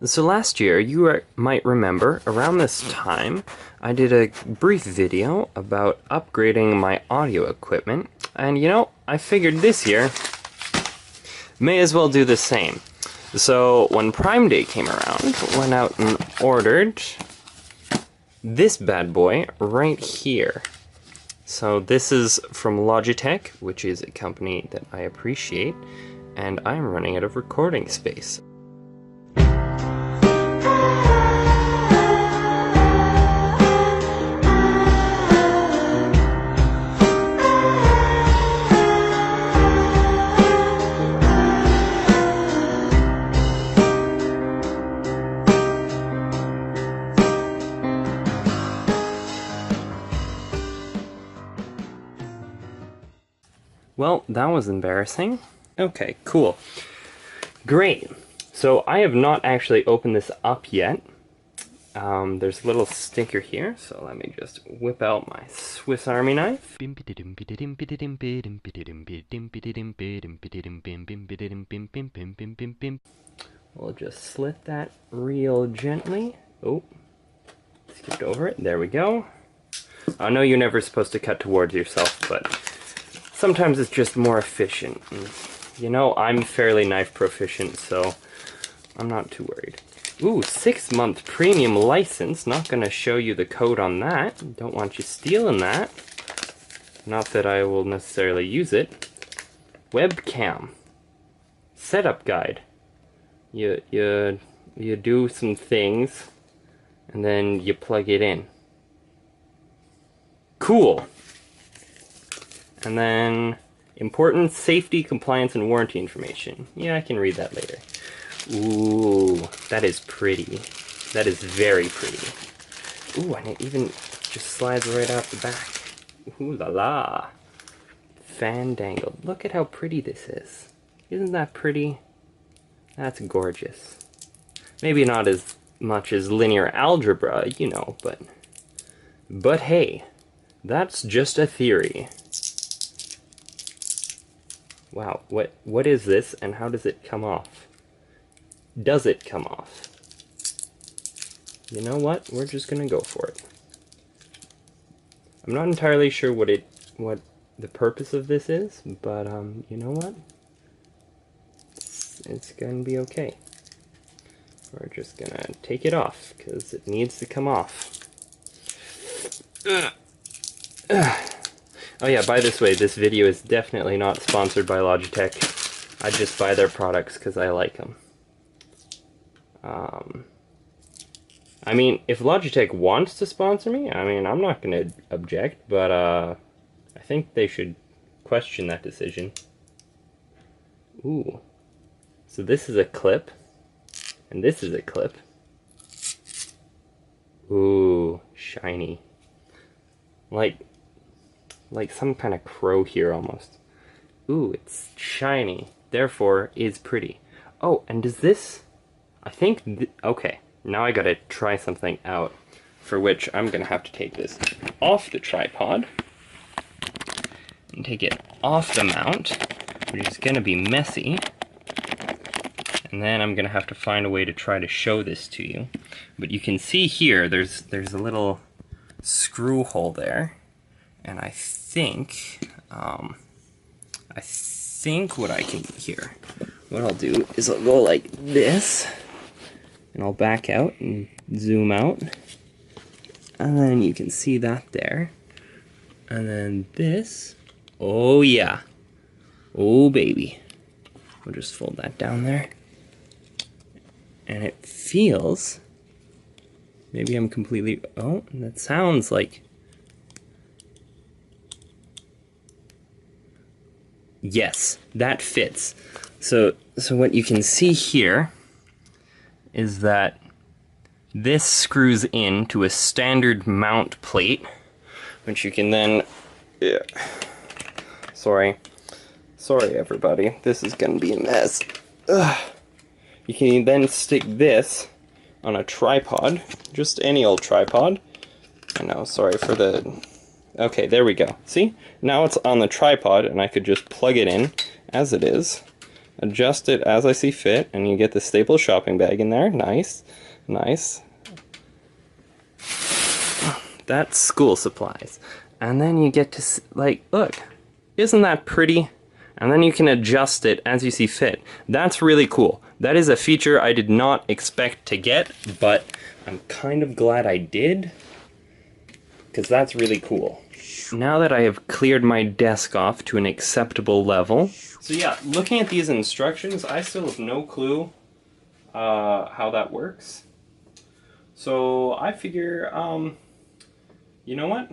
So last year, might remember, around this time, I did a brief video about upgrading my audio equipment, and you know, I figured this year, may as well do the same. So when Prime Day came around, went out and ordered this bad boy right here. So this is from Logitech, which is a company that I appreciate, and I'm running out of recording space. Well, that was embarrassing. Okay, cool. Great. So I have not actually opened this up yet. There's a little sticker here, so let me just whip out my Swiss Army knife. We'll just slit that real gently. Oh, skipped over it. There we go. I know you're never supposed to cut towards yourself, but sometimes it's just more efficient. And, you know, I'm fairly knife proficient, so I'm not too worried. Ooh, 6-month premium license. Not gonna show you the code on that. Don't want you stealing that. Not that I will necessarily use it. Webcam. Setup guide. You do some things, and then you plug it in. Cool. And then, important safety, compliance, and warranty information. Yeah, I can read that later. Ooh, that is pretty. That is very pretty. Ooh, and it even just slides right out the back. Ooh la la. Fandangled. Look at how pretty this is. Isn't that pretty? That's gorgeous. Maybe not as much as linear algebra, you know, but hey, that's just a theory. Wow, what is this, and how does it come off? Does it come off? You know what? We're just gonna go for it. I'm not entirely sure what the purpose of this is, but you know what? It's gonna be okay. We're just gonna take it off because it needs to come off. Oh yeah, by this way, this video is definitely not sponsored by Logitech. I just buy their products because I like them. I mean, if Logitech wants to sponsor me, I mean, I'm not going to object, but I think they should question that decision. Ooh. So this is a clip, and this is a clip. Ooh, shiny. Like some kind of crow here almost. Ooh, it's shiny, therefore is pretty. Oh, and does this, I think, okay, now I gotta try something out, for which I'm gonna have to take this off the tripod, and take it off the mount, which is gonna be messy, and then I'm gonna have to find a way to try to show this to you. But you can see here, there's a little screw hole there. And I think what I can here, what I'll do is I'll go like this, and I'll back out and zoom out, and then you can see that there, and then this, oh yeah, oh baby, we'll just fold that down there, and it feels, maybe I'm completely, oh, that sounds like, yes, that fits. So what you can see here is that this screws into a standard mount plate, which you can then, yeah. Sorry everybody, this is gonna be a mess. Ugh. You can then stick this on a tripod, just any old tripod. I know, sorry for the, okay, there we go. See? Now it's on the tripod, and I could just plug it in as it is, adjust it as I see fit, and you get the Staples shopping bag in there. Nice, nice. That's school supplies. And then you get to, like, look, isn't that pretty? And then you can adjust it as you see fit. That's really cool. That is a feature I did not expect to get, but I'm kind of glad I did, because that's really cool. Now that I have cleared my desk off to an acceptable level. So yeah, looking at these instructions, I still have no clue how that works. So I figure, you know what?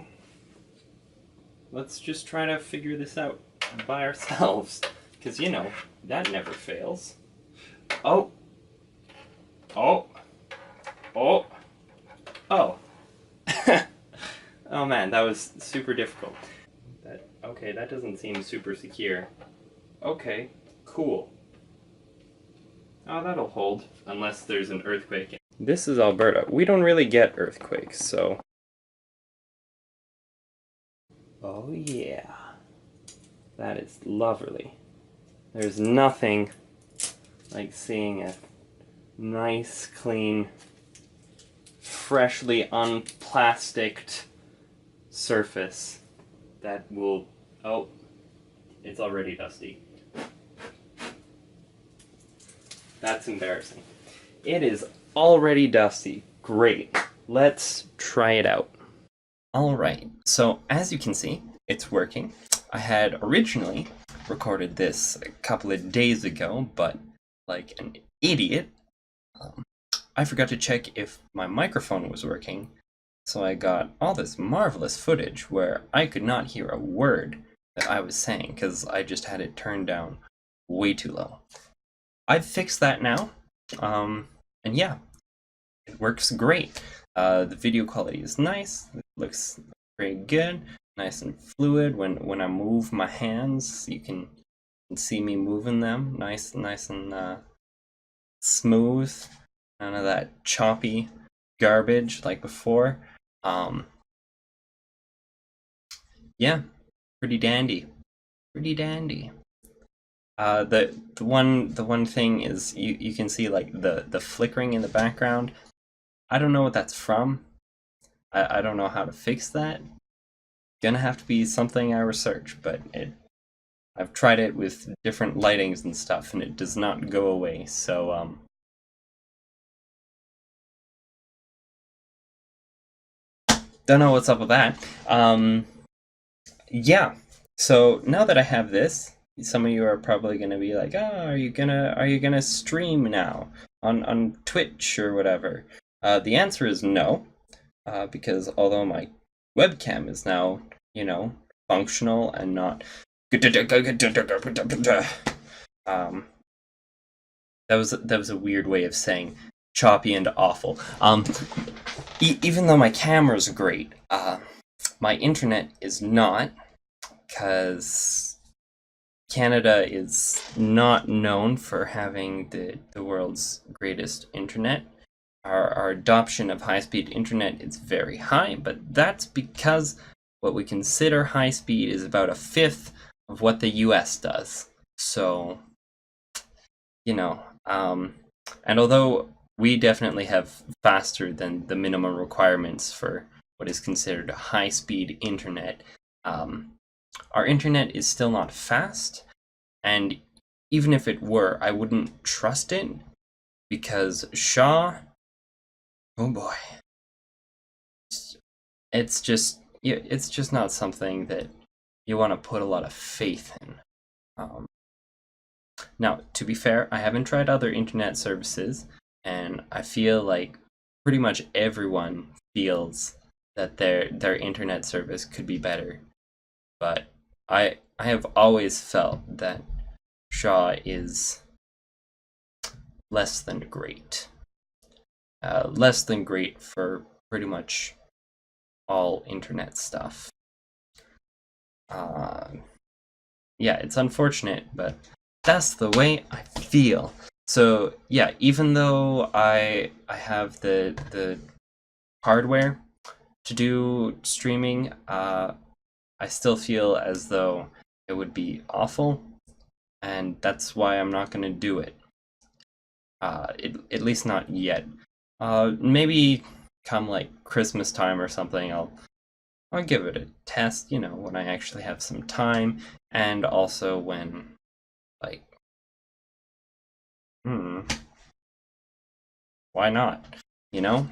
Let's just try to figure this out by ourselves. Because, you know, that never fails. Oh. Oh. Oh. Oh. Oh man, that was super difficult. Okay, that doesn't seem super secure. Okay, cool. Oh, that'll hold, unless there's an earthquake. This is Alberta. We don't really get earthquakes, so... Oh yeah. That is lovely. There's nothing like seeing a nice, clean, freshly unplasticed surface that will... Oh, it's already dusty. That's embarrassing. It is already dusty. Great. Let's try it out. Alright, so as you can see, it's working. I had originally recorded this a couple of days ago, but like an idiot, I forgot to check if my microphone was working, so I got all this marvelous footage where I could not hear a word that I was saying because I just had it turned down way too low. I've fixed that now, and yeah, it works great. The video quality is nice, it looks very good, nice and fluid. When I move my hands, you can see me moving them, nice and smooth. None of that choppy garbage like before. Yeah, pretty dandy. Pretty dandy. The one thing is you can see like the flickering in the background. I don't know what that's from. I don't know how to fix that. Gonna have to be something I research, but I've tried it with different lightings and stuff, and it does not go away. So don't know what's up with that. Yeah. So now that I have this, some of you are probably gonna be like, "Oh, are you gonna stream now on Twitch or whatever?" The answer is no, because although my webcam is now, you know, functional and not that was a weird way of saying choppy and awful. Even though my camera's great, my internet is not, because Canada is not known for having the world's greatest internet. Our adoption of high-speed internet is very high, but that's because what we consider high speed is about a fifth of what the US does. So, you know, and although we definitely have faster than the minimum requirements for what is considered a high-speed internet, our internet is still not fast, and even if it were, I wouldn't trust it, because Shaw, oh boy, it's just not something that you want to put a lot of faith in. Now, to be fair, I haven't tried other internet services, and I feel like pretty much everyone feels that their internet service could be better. But I have always felt that Shaw is less than great. Less than great for pretty much all internet stuff. Yeah, it's unfortunate, but that's the way I feel. So yeah, even though I have the hardware to do streaming, I still feel as though it would be awful and that's why I'm not gonna do it. At least not yet. Maybe come like Christmas time or something, I'll give it a test, you know, when I actually have some time, and also when, like, why not, you know?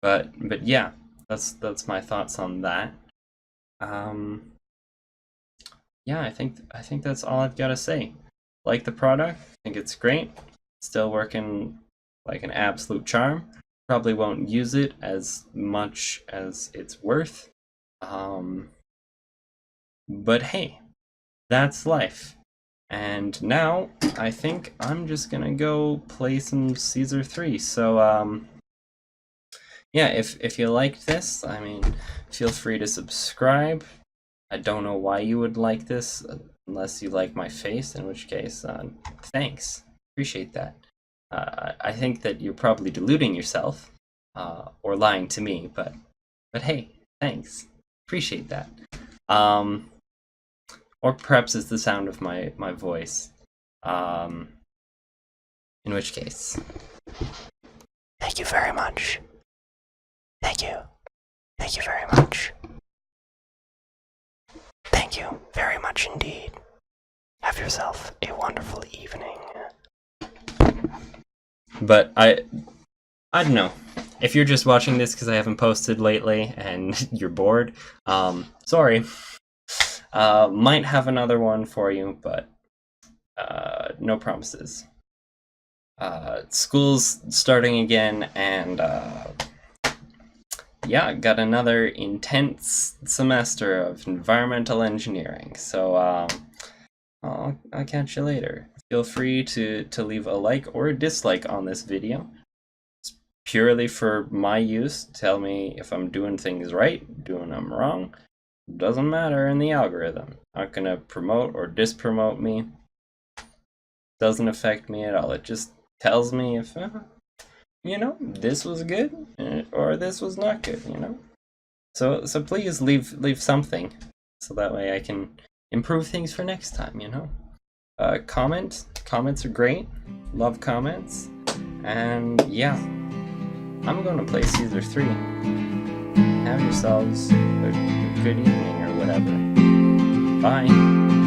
But yeah, that's my thoughts on that. Yeah, I think that's all I've got to say. Like the product, I think it's great. Still working like an absolute charm. Probably won't use it as much as it's worth. But hey, that's life. And now I think I'm just gonna go play some Caesar 3. So yeah, if you liked this, I mean, feel free to subscribe. I don't know why you would like this unless you like my face, in which case, thanks. Appreciate that. I think that you're probably deluding yourself or lying to me, but hey, thanks. Appreciate that. Or perhaps it's the sound of my voice. In which case, thank you very much. Thank you. Thank you very much. Thank you very much indeed. Have yourself a wonderful evening. But I don't know. If you're just watching this because I haven't posted lately and you're bored, sorry. Might have another one for you, but no promises. School's starting again, and yeah, got another intense semester of environmental engineering. So I'll catch you later. Feel free to leave a like or a dislike on this video. It's purely for my use. Tell me if I'm doing things right, doing them wrong. Doesn't matter in the algorithm. Not gonna promote or dispromote me. Doesn't affect me at all. It just tells me if you know, this was good or this was not good, you know. So please leave something so that way I can improve things for next time, you know. Comments are great. Love comments. And yeah, I'm going to play Caesar 3. Have yourselves a good evening or whatever. Bye.